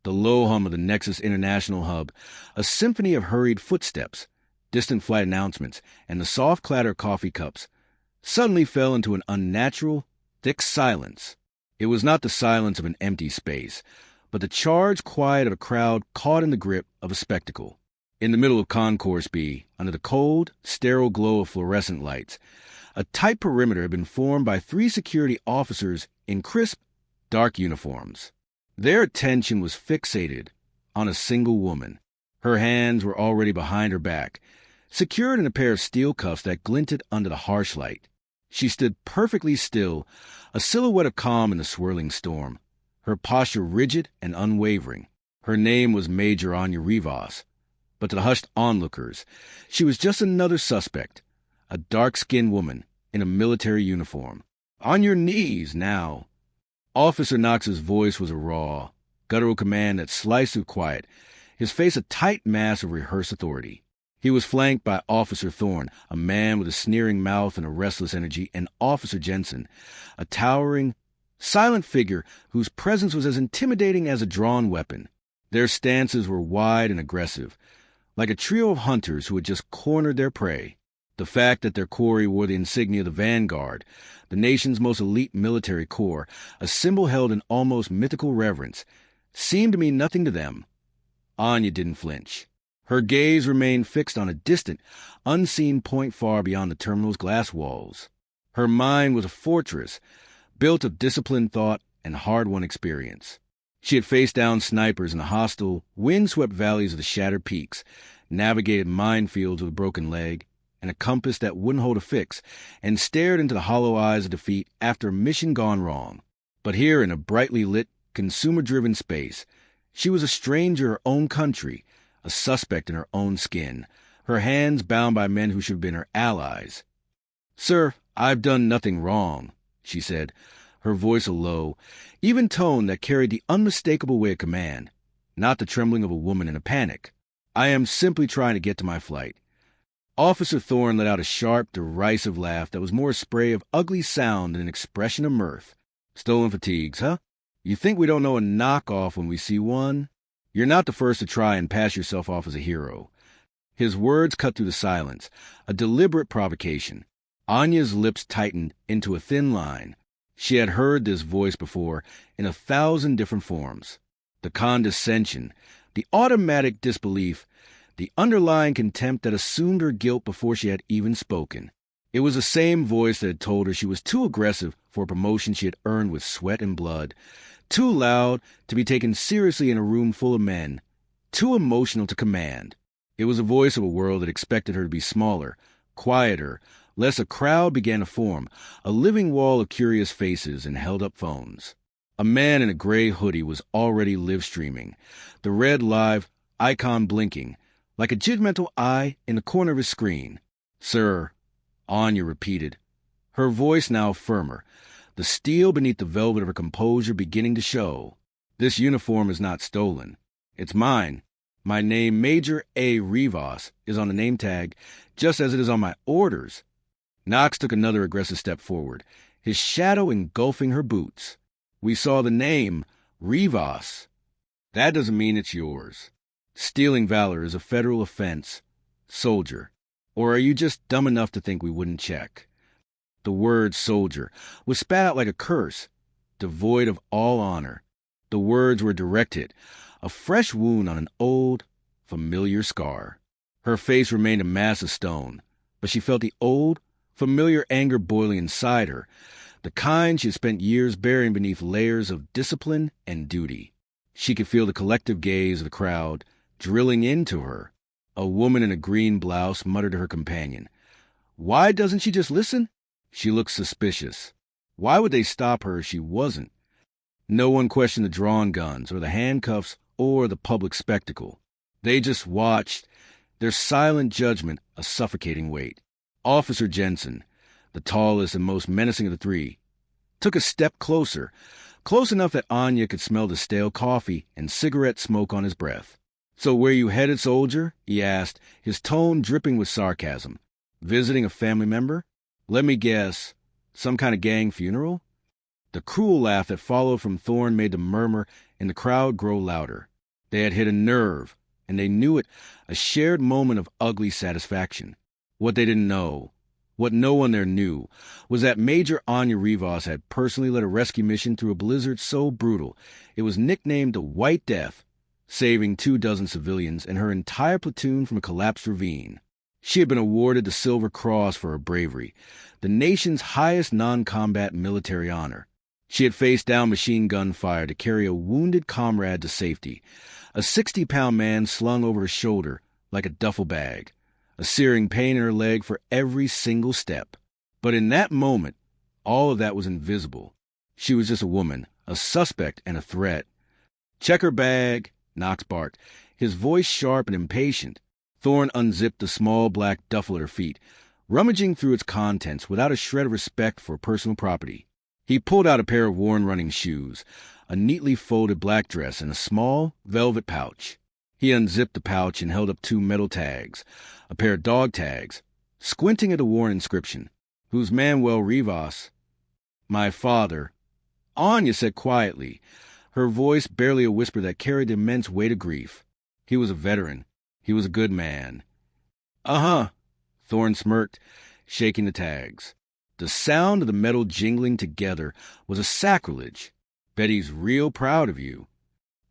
the low hum of the Nexus International hub, a symphony of hurried footsteps, distant flight announcements, and the soft clatter of coffee cups, suddenly fell into an unnatural, thick silence. It was not the silence of an empty space, but the charged quiet of a crowd caught in the grip of a spectacle. In the middle of Concourse B, under the cold, sterile glow of fluorescent lights, a tight perimeter had been formed by 3 security officers in crisp, dark uniforms. Their attention was fixated on a single woman. Her hands were already behind her back, secured in a pair of steel cuffs that glinted under the harsh light. She stood perfectly still, a silhouette of calm in the swirling storm, her posture rigid and unwavering. Her name was Major Anya Rivas, but to the hushed onlookers, she was just another suspect, a dark-skinned woman in a military uniform. "On your knees, now!" Officer Knox's voice was a raw, guttural command that sliced through quiet, his face a tight mask of rehearsed authority. He was flanked by Officer Thorne, a man with a sneering mouth and a restless energy, and Officer Jensen, a towering, silent figure whose presence was as intimidating as a drawn weapon. Their stances were wide and aggressive, like a trio of hunters who had just cornered their prey. The fact that their quarry wore the insignia of the Vanguard, the nation's most elite military corps, a symbol held in almost mythical reverence, seemed to mean nothing to them. Anya didn't flinch. Her gaze remained fixed on a distant, unseen point far beyond the terminal's glass walls. Her mind was a fortress, built of disciplined thought and hard-won experience. She had faced down snipers in the hostile, wind-swept valleys of the shattered peaks, navigated minefields with a broken leg, and a compass that wouldn't hold a fix, and stared into the hollow eyes of defeat after a mission gone wrong. But here in a brightly lit, consumer-driven space, she was a stranger in her own country, a suspect in her own skin, her hands bound by men who should have been her allies. "Sir, I've done nothing wrong," she said, her voice a low, even tone that carried the unmistakable weight of command, not the trembling of a woman in a panic. "I am simply trying to get to my flight." Officer Thorne let out a sharp, derisive laugh that was more a spray of ugly sound than an expression of mirth. "Stolen fatigues, huh? You think we don't know a knockoff when we see one? You're not the first to try and pass yourself off as a hero." His words cut through the silence, a deliberate provocation. Anya's lips tightened into a thin line. She had heard this voice before in 1,000 different forms. The condescension, the automatic disbelief, the underlying contempt that assumed her guilt before she had even spoken. It was the same voice that had told her she was too aggressive for a promotion she had earned with sweat and blood, too loud to be taken seriously in a room full of men, too emotional to command. It was the voice of a world that expected her to be smaller, quieter, lest a crowd began to form, a living wall of curious faces and held-up phones. A man in a gray hoodie was already live-streaming, the red live icon blinking, like a judgmental eye in the corner of his screen. "Sir," Anya repeated, her voice now firmer, the steel beneath the velvet of her composure beginning to show. "This uniform is not stolen. It's mine. My name, Major A. Rivas, is on the name tag, just as it is on my orders." Knox took another aggressive step forward, his shadow engulfing her boots. "We saw the name, Rivas. That doesn't mean it's yours. Stealing valor is a federal offense, soldier. Or are you just dumb enough to think we wouldn't check?" The word soldier was spat out like a curse, devoid of all honor. The words were a direct hit, a fresh wound on an old, familiar scar. Her face remained a mass of stone, but she felt the old, familiar anger boiling inside her, the kind she had spent years burying beneath layers of discipline and duty. She could feel the collective gaze of the crowd drilling into her. A woman in a green blouse muttered to her companion, "Why doesn't she just listen? She looks suspicious. Why would they stop her if she wasn't?" No one questioned the drawn guns or the handcuffs or the public spectacle. They just watched, their silent judgment a suffocating weight. Officer Jensen, the tallest and most menacing of the 3, took a step closer, close enough that Anya could smell the stale coffee and cigarette smoke on his breath. "So where you headed, soldier?" he asked, his tone dripping with sarcasm. "Visiting a family member? Let me guess, some kind of gang funeral?" The cruel laugh that followed from Thorne made the murmur in the crowd grow louder. They had hit a nerve, and they knew it, a shared moment of ugly satisfaction. What they didn't know, what no one there knew, was that Major Anya Rivas had personally led a rescue mission through a blizzard so brutal it was nicknamed the White Death, saving 24 civilians and her entire platoon from a collapsed ravine. She had been awarded the Silver Cross for her bravery, the nation's highest non-combat military honor. She had faced down machine gun fire to carry a wounded comrade to safety, a 60-pound man slung over her shoulder like a duffel bag, a searing pain in her leg for every single step. But in that moment, all of that was invisible. She was just a woman, a suspect and a threat. "Check her bag," Knox barked, his voice sharp and impatient. Thorne unzipped the small black duffel at her feet, rummaging through its contents without a shred of respect for personal property. He pulled out a pair of worn running shoes, a neatly folded black dress, and a small velvet pouch. He unzipped the pouch and held up 2 metal tags, a pair of dog tags, squinting at a worn inscription. "Who's Manuel Rivas?" "My father," Anya said quietly, her voice barely a whisper that carried the immense weight of grief. "He was a veteran. He was a good man." "Uh-huh," Thorne smirked, shaking the tags. The sound of the metal jingling together was a sacrilege. "Betty's real proud of you."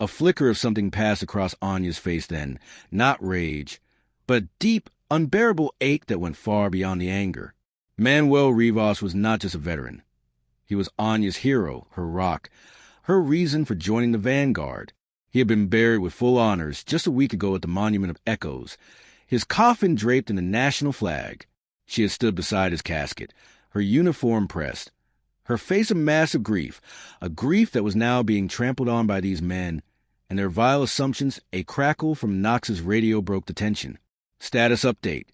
A flicker of something passed across Anya's face then, not rage, but deep, unbearable ache that went far beyond the anger. Manuel Rivas was not just a veteran. He was Anya's hero, her rock, her reason for joining the vanguard. He had been buried with full honors just a week ago at the Monument of Echoes, his coffin draped in the national flag. She had stood beside his casket, her uniform pressed, her face a mass of grief, a grief that was now being trampled on by these men, and their vile assumptions. A crackle from Knox's radio broke the tension. "Status update."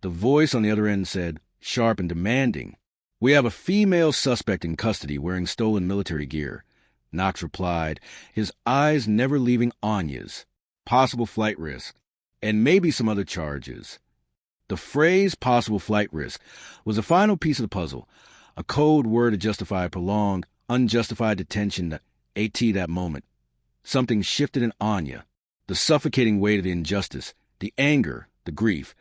The voice on the other end said, sharp and demanding, "We have a female suspect in custody wearing stolen military gear." Knox replied, his eyes never leaving Anya's. "Possible flight risk, and maybe some other charges." The phrase "possible flight risk" was the final piece of the puzzle, a code word to justify prolonged, unjustified detention that moment. Something shifted in Anya, the suffocating weight of the injustice, the anger, the grief.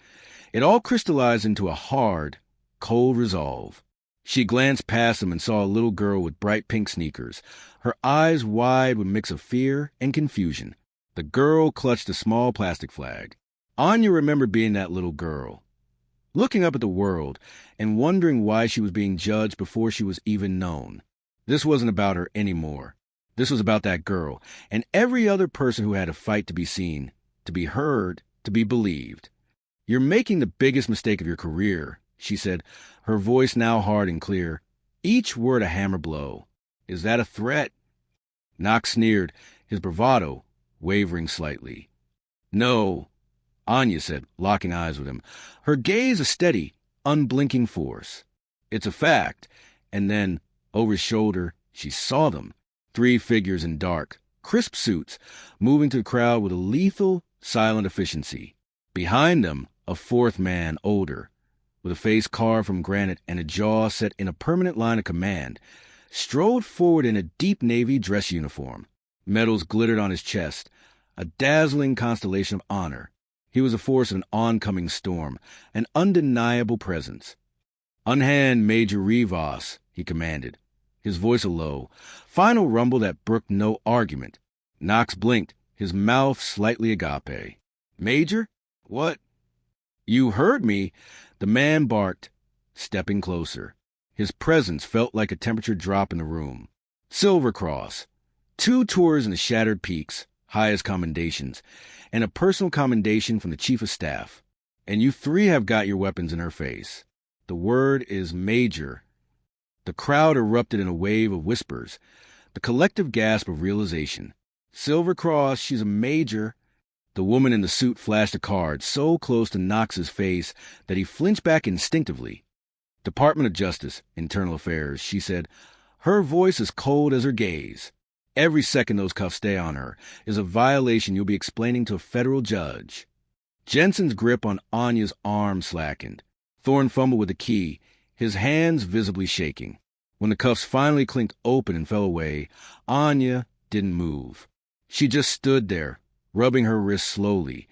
It all crystallized into a hard, cold resolve. She glanced past him and saw a little girl with bright pink sneakers, her eyes wide with a mix of fear and confusion. The girl clutched a small plastic flag. Anya remembered being that little girl, looking up at the world and wondering why she was being judged before she was even known. This wasn't about her anymore. This was about that girl and every other person who had to fight to be seen, to be heard, to be believed. "You're making the biggest mistake of your career," she said, her voice now hard and clear, each word a hammer blow. "Is that a threat?" Knox sneered, his bravado wavering slightly. "No," Anya said, locking eyes with him, her gaze a steady, unblinking force. "It's a fact." And then, over his shoulder, she saw them, 3 figures in dark, crisp suits, moving through the crowd with a lethal, silent efficiency. Behind them, a 4th man, older, with a face carved from granite and a jaw set in a permanent line of command, strode forward in a deep navy dress uniform. Medals glittered on his chest, a dazzling constellation of honor. He was a force of an oncoming storm, an undeniable presence. "Unhand Major Rivas," he commanded, his voice a low, final rumble that brooked no argument. Knox blinked, his mouth slightly agape. "Major? What?" "You heard me," the man barked, stepping closer. His presence felt like a temperature drop in the room. "Silver Cross, 2 tours in the Shattered Peaks, highest commendations, and a personal commendation from the Chief of Staff. And you 3 have got your weapons in her face. The word is Major." The crowd erupted in a wave of whispers, the collective gasp of realization. "Silver Cross, she's a major." The woman in the suit flashed a card so close to Knox's face that he flinched back instinctively. "Department of Justice, Internal Affairs," she said, her voice as cold as her gaze. "Every second those cuffs stay on her is a violation you'll be explaining to a federal judge." Jensen's grip on Anya's arm slackened. Thorne fumbled with the key, his hands visibly shaking. When the cuffs finally clinked open and fell away, Anya didn't move. She just stood there, rubbing her wrist slowly.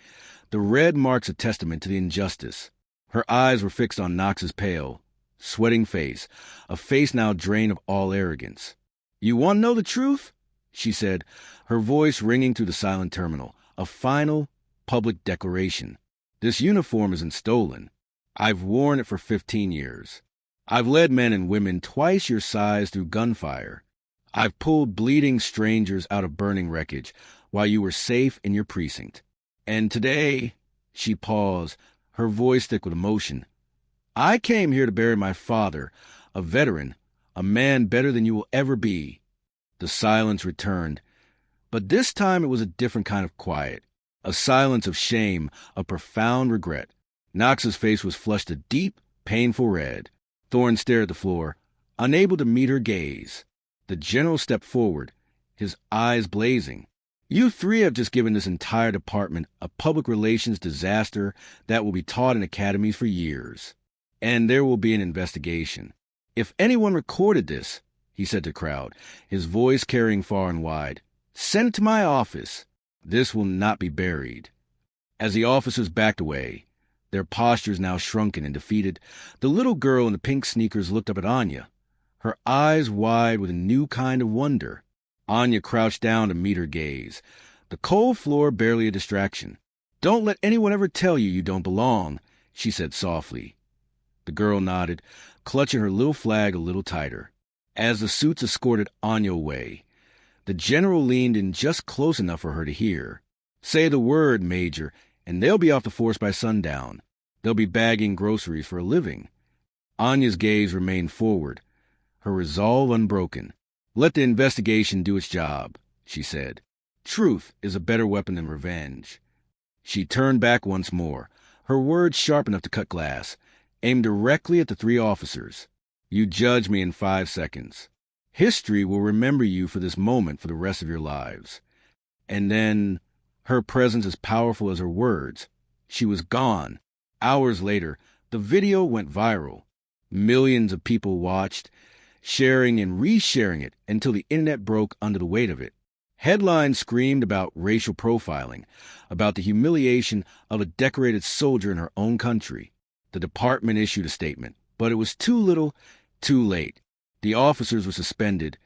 The red marks a testament to the injustice. Her eyes were fixed on Knox's pale, sweating face, a face now drained of all arrogance. "You want to know the truth?" she said, her voice ringing through the silent terminal. "A final, public declaration. This uniform isn't stolen. I've worn it for 15 years. I've led men and women twice your size through gunfire. I've pulled bleeding strangers out of burning wreckage while you were safe in your precinct. And today," she paused, her voice thick with emotion, "I came here to bury my father, a veteran, a man better than you will ever be." The silence returned, but this time it was a different kind of quiet, a silence of shame, of profound regret. Knox's face was flushed a deep, painful red. Thorne stared at the floor, unable to meet her gaze. The general stepped forward, his eyes blazing. "You three have just given this entire department a public relations disaster that will be taught in academies for years. And there will be an investigation. If anyone recorded this," he said to the crowd, his voice carrying far and wide, "send it to my office. This will not be buried." As the officers backed away, their postures now shrunken and defeated, the little girl in the pink sneakers looked up at Anya, her eyes wide with a new kind of wonder. Anya crouched down to meet her gaze, the cold floor barely a distraction. "Don't let anyone ever tell you you don't belong," she said softly. The girl nodded, clutching her little flag a little tighter. As the suits escorted Anya away, the general leaned in just close enough for her to hear. "Say the word, Major, and they'll be off the force by sundown. They'll be bagging groceries for a living." Anya's gaze remained forward, her resolve unbroken. "Let the investigation do its job," she said. "Truth is a better weapon than revenge." She turned back once more, her words sharp enough to cut glass, aimed directly at the three officers. "You judge me in 5 seconds. History will remember you for this moment for the rest of your lives." And then, her presence as powerful as her words, she was gone. Hours later, the video went viral. Millions of people watched, sharing and resharing it until the internet broke under the weight of it. Headlines screamed about racial profiling, about the humiliation of a decorated soldier in her own country. The department issued a statement, but it was too little, too late. The officers were suspended,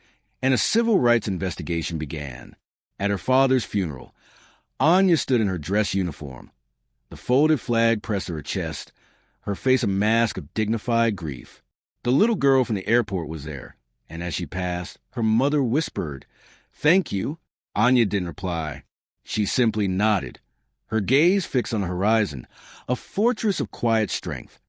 and a civil rights investigation began. At her father's funeral, Anya stood in her dress uniform, the folded flag pressed to her chest, her face a mask of dignified grief. The little girl from the airport was there, and as she passed, her mother whispered, "Thank you." Anya didn't reply. She simply nodded, her gaze fixed on the horizon, a fortress of quiet strength.